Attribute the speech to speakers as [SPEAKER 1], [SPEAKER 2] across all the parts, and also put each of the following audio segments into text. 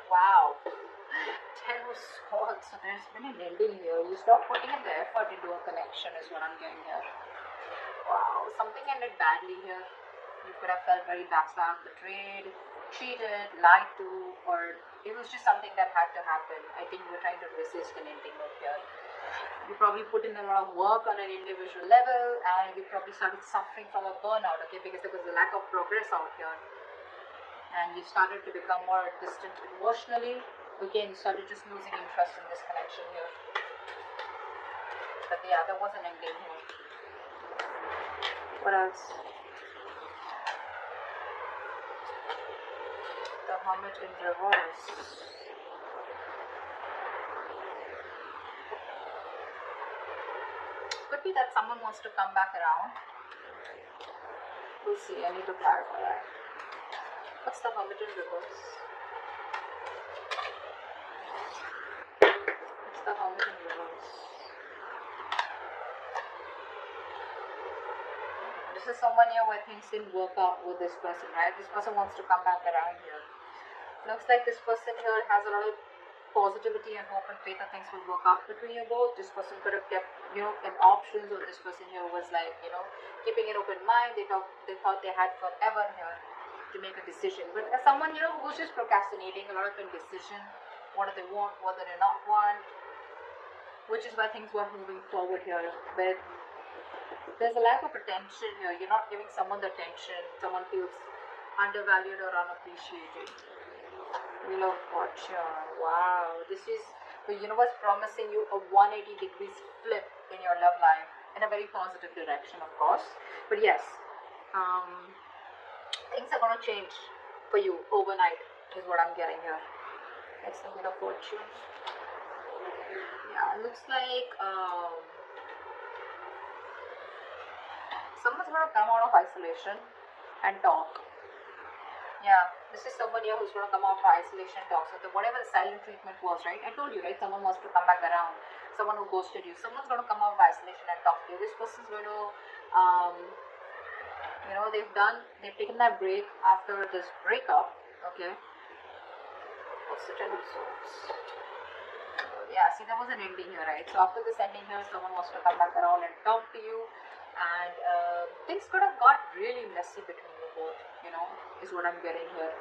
[SPEAKER 1] Wow. Ten of Swords. So there's been an ending here. You stop putting in the effort into a connection is what I'm getting here. Wow. Something ended badly here. You could have felt very backstabbed, betrayed, cheated, lied to, or it was just something that had to happen. I think you were trying to resist an ending out here. You probably put in a lot of work on an individual level, and you probably started suffering from a burnout, okay, because there was a lack of progress out here. And you started to become more distant emotionally. Okay, and you started just losing interest in this connection here. But yeah, there was an ending here. What else? The Hermit in reverse. Could be that someone wants to come back around. We'll see. I need to clarify that. What's the Hermit in reverse? What's the Hermit in reverse? This is someone here where things didn't work out with this person, right? This person wants to come back around here. Looks like this person here has a lot of positivity and hope and faith that things will work out between you both. This person could have kept, an options, or this person here was like, keeping an open mind. They thought they had forever here to make a decision. But as someone, who's just procrastinating, a lot of indecision, what do they want, what do they not want, which is why things weren't moving forward here. But there's a lack of attention here. You're not giving someone the attention. Someone feels undervalued or unappreciated. Wheel of Fortune. Wow. This is the universe promising you a 180 degrees flip in your love life in a very positive direction, of course. But yes, things are going to change for you overnight is what I'm getting here. That's the Wheel of Fortune. Yeah, it looks like someone's going to come out of isolation and talk. Yeah, this is someone here who's going to come out of isolation and talk. So whatever the silent treatment was, right? I told you, right? Someone wants to come back around. Someone who ghosted you. Someone's going to come out of isolation and talk to you. This person's going to, they've taken that break after this breakup. Okay. What's the Ten of Swords? Yeah, see, there was an ending here, right? So after this ending here, someone wants to come back around and talk to you. And things could have got really messy between you both, is what I'm getting here.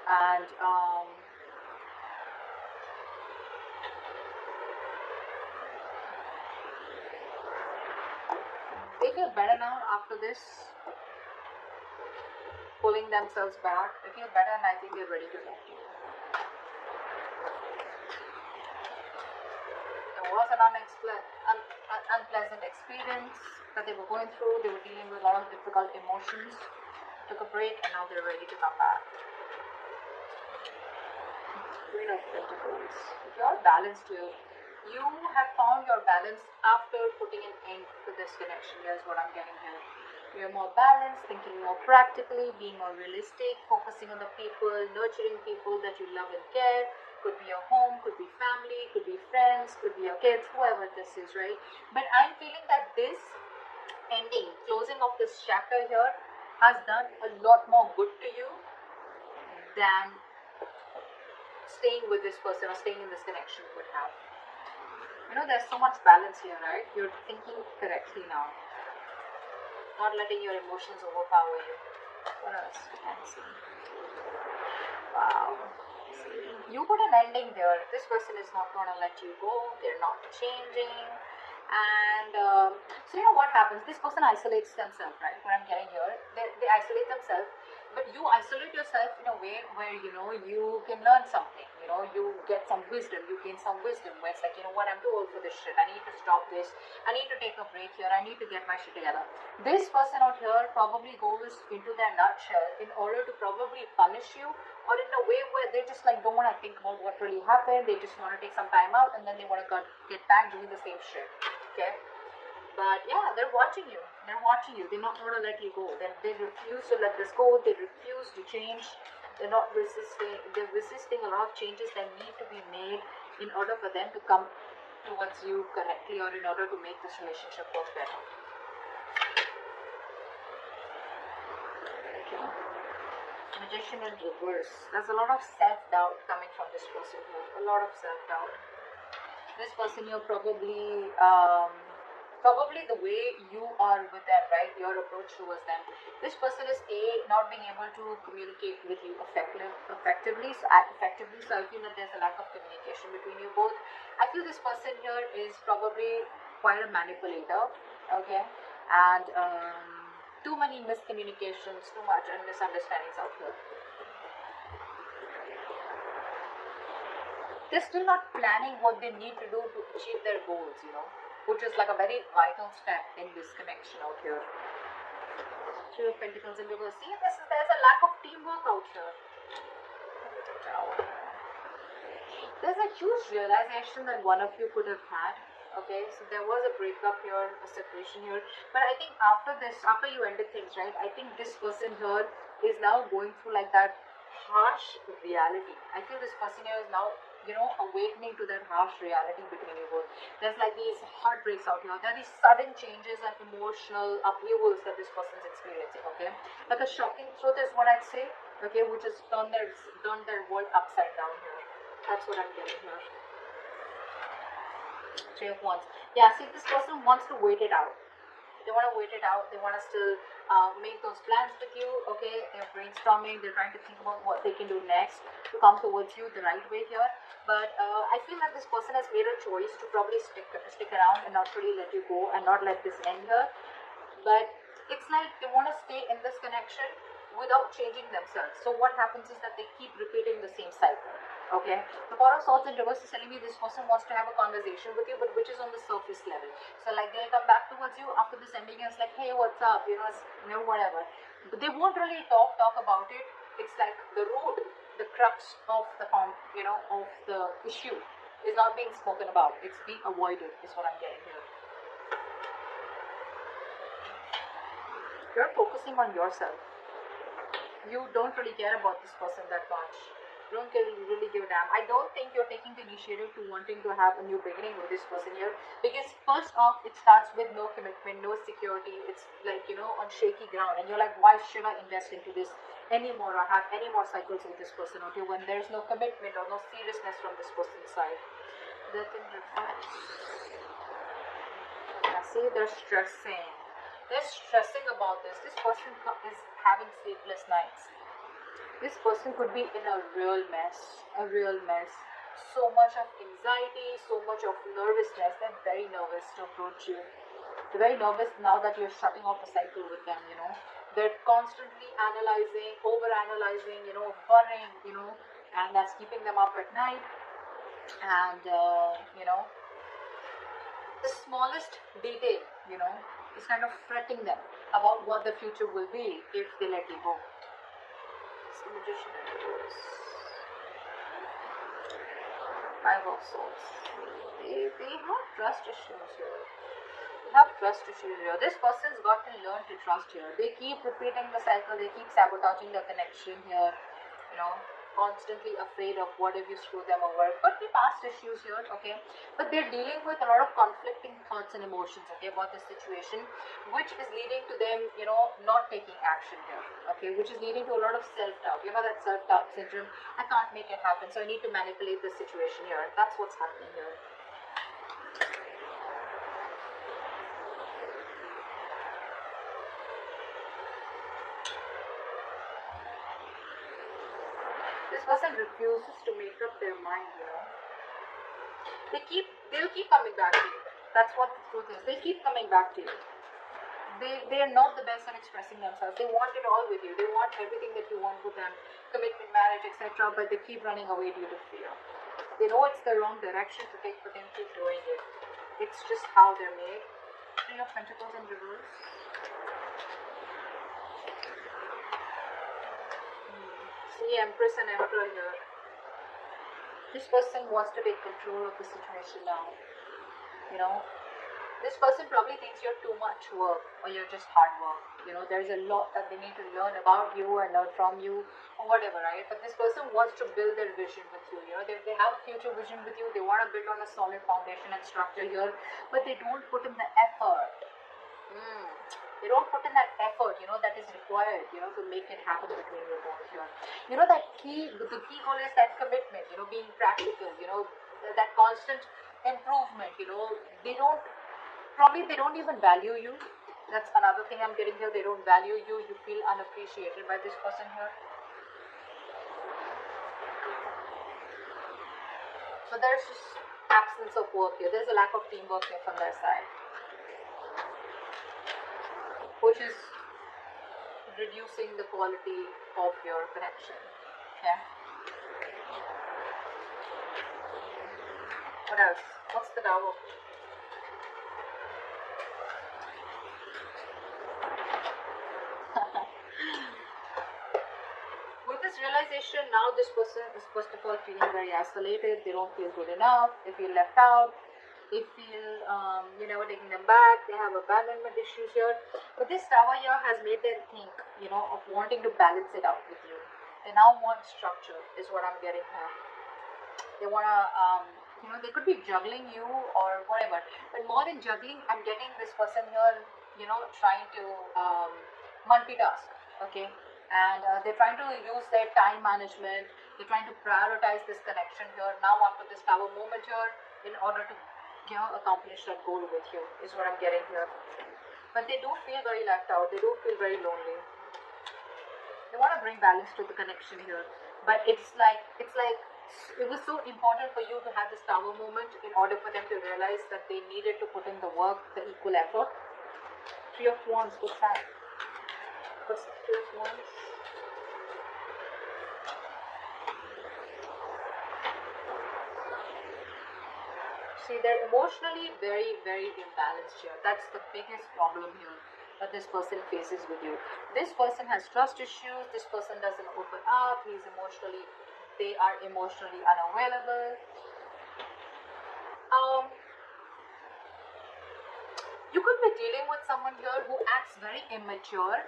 [SPEAKER 1] And they feel better now after this, pulling themselves back. They feel better, and I think they're ready to talk to you. There was an unpleasant experience that they were going through. They were dealing with a lot of difficult emotions. Took a break, and now they're ready to come back. Queen of Pentacles. If you're balanced here, you have found your balance after putting an end to this connection. Here's what I'm getting here. You're more balanced, thinking more practically, being more realistic, focusing on the people, nurturing people that you love and care. Could be your home, could be family, could be friends, could be your kids, whoever this is, right? But I'm feeling that this ending, closing of this chapter here, has done a lot more good to you than staying with this person or staying in this connection would have. There's so much balance here, right? You're thinking correctly now. Not letting your emotions overpower you. What else? Wow. You put an ending there. This person is not going to let you go. They're not changing. And so what happens? This person isolates themselves, right? What I'm getting here, they isolate themselves, but you isolate yourself in a way where you can learn something. You get some wisdom. You gain some wisdom. Where it's like, what, I'm too old for this shit. I need to stop this. I need to take a break here. I need to get my shit together. This person out here probably goes into their nutshell in order to probably punish you, or in a way where they just don't want to think about what really happened. They just want to take some time out, and then they want to get back doing the same shit. Okay, but yeah, they're watching you. They're not going to let you go. They refuse to let this go. They refuse to change. They're not resisting. They're resisting a lot of changes that need to be made in order for them to come towards you correctly, or in order to make this relationship work better. Okay. Magician in reverse. There's a lot of self-doubt coming from this person here. A lot of self-doubt. This person here probably, probably the way you are with them, right? Your approach towards them. This person is not being able to communicate with you effectively. So I feel that there's a lack of communication between you both. I feel this person here is probably quite a manipulator, okay? And too many miscommunications, too much and misunderstandings out here. They're still not planning what they need to do to achieve their goals, you know, which is like a very vital step in this connection out here. Three of Pentacles in reverse. See, there's a lack of teamwork out here. There's a huge realization that one of you could have had. Okay, so there was a breakup here, a separation here. But I think after this, after you ended things, right, I think this person here is now going through like that harsh reality. I feel this person here is now, you know, awakening to that harsh reality between you both. There's like these heartbreaks out here. There are these sudden changes and emotional upheavals that this person's experiencing, okay? Like a shocking truth is what I'd say, okay, which has turned their world upside down here. That's what I'm getting here. Three of Wands. Yeah, see, this person wants to wait it out. They want to wait it out. They want to still make those plans with you. Okay, they're brainstorming. They're trying to think about what they can do next to come towards you the right way here. But I feel that this person has made a choice to probably stick around and not really let you go and not let this end here. But it's like they want to stay in this connection without changing themselves. So what happens is that they keep repeating the same cycle. Okay, the Four of Swords in reverse is telling me this person wants to have a conversation with you, but which is on the surface level. So like they'll come back towards you after this ending and it's like, hey, what's up? You know, whatever. But they won't really talk about it. It's like the root, the crux of the of the issue is not being spoken about. It's being avoided. Is what I'm getting here. You're focusing on yourself. You don't really care about this person that much. You don't really give a damn. I don't think you're taking the initiative to wanting to have a new beginning with this person here, because first off, it starts with no commitment, no security. It's like, you know, on shaky ground, and you're like, why should I invest into this anymore or have any more cycles with this person or two when there's no commitment or no seriousness from this person's side? Death in reverse. Yeah, see, they're stressing. They're stressing about this. This person is having sleepless nights. This person could be in a real mess. So much of anxiety, so much of nervousness. They're very nervous to approach you. They're very nervous now that you're shutting off the cycle with them, you know. They're constantly analyzing, over-analyzing, you know, worrying, you know, and that's keeping them up at night. And, you know, the smallest detail, you know, is kind of fretting them about what the future will be if they let you go. Magician in reverse. Five of Swords. They have trust issues here. This person's got to learn to trust here. They keep repeating the cycle. They keep sabotaging the connection here. You know, constantly afraid of what if you screw them over. Could be past issues here, okay? But they're dealing with a lot of conflicting thoughts and emotions, okay, about the situation, which is leading to them, you know, not taking action here, okay, which is leading to a lot of self-doubt. You know, that self-doubt syndrome. I can't make it happen, so I need to manipulate the situation here. That's what's happening here. This person refuses to make up their mind, you know. They'll keep coming back to you. That's what the truth is. They keep coming back to you. They're not the best at expressing themselves. They want it all with you. They want everything that you want with them, commitment, marriage, etc. But they keep running away due to fear. They know it's the wrong direction to take, but they keep doing it. It's just how they're made. Three of Pentacles in reverse. See, Empress and Emperor here. This person wants to take control of the situation now. You know, this person probably thinks you're too much work or you're just hard work. You know, there's a lot that they need to learn about you and learn from you or whatever, right? But this person wants to build their vision with you. You know, they have a future vision with you. They want to build on a solid foundation and structure here, but they don't put in the effort. They don't put in that effort, that is required, to make it happen between you both here. That the key goal is that commitment, being practical, that constant improvement, they don't even value you. That's another thing I'm getting here. They don't value you. You feel unappreciated by this person here. So there's just absence of work here. There's a lack of teamwork here from their side, which is reducing the quality of your connection. Yeah. What else? What's the Tower? With this realization, now this person is first of all feeling very isolated. They don't feel good enough. They feel left out. They feel you're never taking them back. They have abandonment issues here. But this Tower here has made them think, of wanting to balance it out with you. They now want structure, is what I'm getting here. They want to, they could be juggling you or whatever. But more than juggling, I'm getting this person here, trying to multitask, okay? And they're trying to use their time management. They're trying to prioritize this connection here. Now after this Tower moment here, in order to accomplish that goal with you, is what I'm getting here. But they do feel very left out. They do feel very lonely. They want to bring balance to the connection here, but it's like it was so important for you to have this Tower moment in order for them to realize that they needed to put in the work, the equal effort. Three of Wands. What's that? What's the Three of Wands? See, they're emotionally very, very imbalanced here. That's the biggest problem here that this person faces with you. This person has trust issues. This person doesn't open up. They are emotionally unavailable. You could be dealing with someone here who acts very immature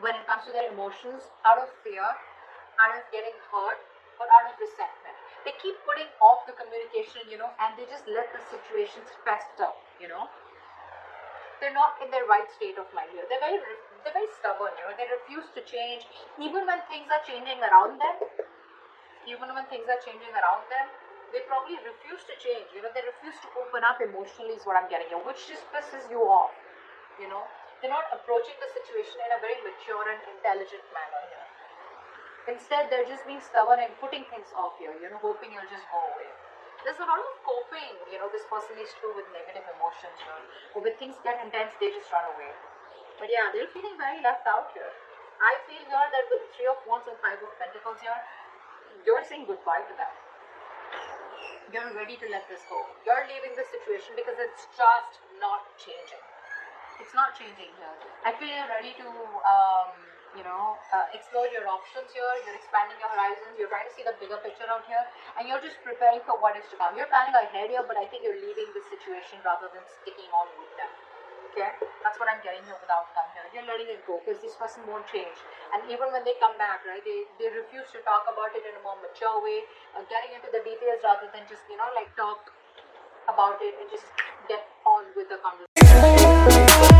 [SPEAKER 1] when it comes to their emotions, out of fear, out of getting hurt, or out of resentment. They keep putting off the communication, and they just let the situations fester, They're not in their right state of mind here. They're very stubborn, They refuse to change, even when things are changing around them. They probably refuse to change. They refuse to open up emotionally, is what I'm getting here, which just pisses you off. They're not approaching the situation in a very mature and intelligent manner here. Instead, they're just being stubborn and putting things off here, hoping you'll just go away. There's a lot of coping, this person is through with negative emotions here. Or when things get intense, they just run away. But yeah, they're feeling very left out here. I feel here that with the Three of Wands and Five of Pentacles here, you're saying goodbye to them. You're ready to let this go. You're leaving the situation because it's just not changing. It's not changing here. I feel you're ready to explore your options here. You're expanding your horizons. You're trying to see the bigger picture out here, and you're just preparing for what is to come. You're planning ahead here, but I think you're leaving the situation rather than sticking on with them. Okay, that's what I'm getting here with outcome here. You're letting it go because this person won't change, and even when they come back, right, they refuse to talk about it in a more mature way, getting into the details rather than just talk about it and just get on with the conversation.